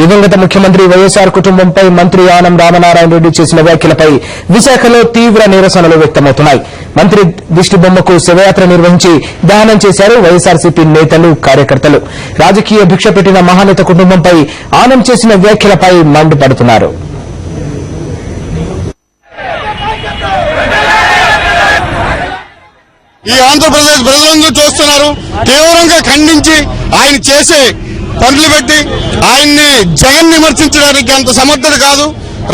దివంగత ముఖ్యమంత్రి వైఎస్ఆర్ కుటుంబంపై మంత్రి ఆనం రామనారాయణ రెడ్డి చేసిన వ్యాఖ్యలపై విశాఖలో తీవ్ర నిరసనలు వ్యక్తమవుతున్నాయి. మంత్రి దిష్టిబొమ్మకు శవయాత్ర నిర్వహించి దహనం చేశారు వైఎస్ఆర్సీపీ నేతలు, కార్యకర్తలు. రాజకీయ భిక్ష పెట్టిన మహానేత కుటుంబంపై ఆనం చేసిన వ్యాఖ్యలపై మండిపడుతున్నారు. ఈ ఆంధ్రప్రదేశ్ ప్రజలందరూ చూస్తున్నారు. తీవ్రంగా ఖండించి ఆయన చేసే పనులు పెట్టి ఆయన్ని జగన్ విమర్శించడానికి అంత సమర్థత కాదు.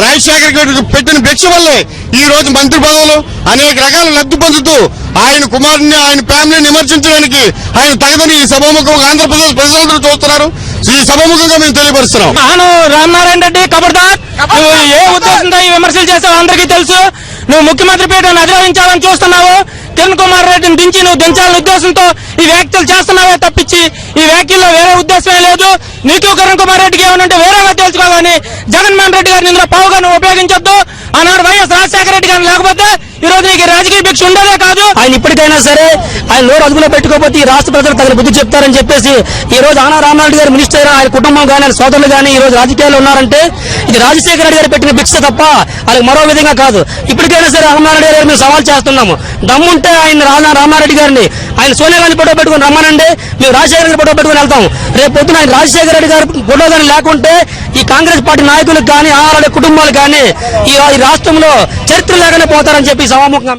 రాజశేఖర్ గారికి పెట్టిన భిక్ష వల్లే ఈ రోజు మంత్రి పదవులు అనేక రకాల లబ్ధి పొందుతూ ఆయన కుమారుని, ఆయన ఫ్యామిలీని విమర్శించడానికి ఆయన తగదని ఈ సభాముఖంగా ఆంధ్రప్రదేశ్ ప్రజలందరూ చూస్తున్నారు. ఈ సభాముఖంగా మేము తెలియపరుస్తున్నాం. రామనారాయణ రెడ్డి కబర్దార్, నువ్వు ఏ ఉద్దేశంతో ఈ విమర్శలు చేస్తావు అందరికీ తెలుసు. నువ్వు ముఖ్యమంత్రి పీఠాన్ని అధిరోహించాలని చూస్తున్నావు. కిరణ్ కుమార్ రెడ్డిని దించి నువ్వు దించాలనే ఉద్దేశంతో ఈ వ్యాఖ్యలు చేస్తున్నావే తప్పించి ఈ వ్యాఖ్యల్లో వేరే ఉద్దేశమే లేదు. నీకు కిరణ్ కుమార్ రెడ్డికి ఏమనంటే వేరేగా తెలుసుకోవాలని జగన్మోహన్ రెడ్డి గారిని ఇందులో పావుగా నువ్వు ఉపయోగించొద్దు. ఆనాడు వైఎస్ రాజశేఖర రెడ్డి గారిని లేకపోతే ఈ రోజు నీకు రాజకీయ భిక్ష ఉండేదే కాదు. ఆయన ఇప్పటికైనా సరే ఆయన నోరు అదుపులో పెట్టుకోకపోతే ఈ రాష్ట్ర ప్రజలు తగిన బుద్ధి చెప్తారని చెప్పేసి ఈ రోజు ఆనం రామనారాయణ గారు మినిస్టర్, ఆయన కుటుంబం కానీ ఆయన సోదరులు కానీ ఈ రోజు రాజకీయాల్లో ఉన్నారంటే ఇది రాజశేఖర రెడ్డి గారు పెట్టిన భిక్ష తప్ప వాళ్ళకి మరో విధంగా కాదు. ఇప్పటికైనా సరే రామనారాయణ గారు మేము సవాల్ చేస్తున్నాము. దమ్ముంటే ఆయన రామారెడ్డి గారిని, ఆయన సోనియా గాంధీ ఫోటో పెట్టుకుని రమ్మనండి, మేము రాజశేఖర రెడ్డి ఫోటో పెట్టుకుని వెళ్తాం. రేపు పొద్దున ఆయన రాజశేఖర రెడ్డి గారి ఫోటో కానీ లేకుంటే ఈ కాంగ్రెస్ పార్టీ నాయకులకు కానీ ఆనాడు కుటుంబాలు కానీ ఈ రాష్ట్రంలో చరిత్ర లేకనే పోతారని చెప్పి సభాముఖంగా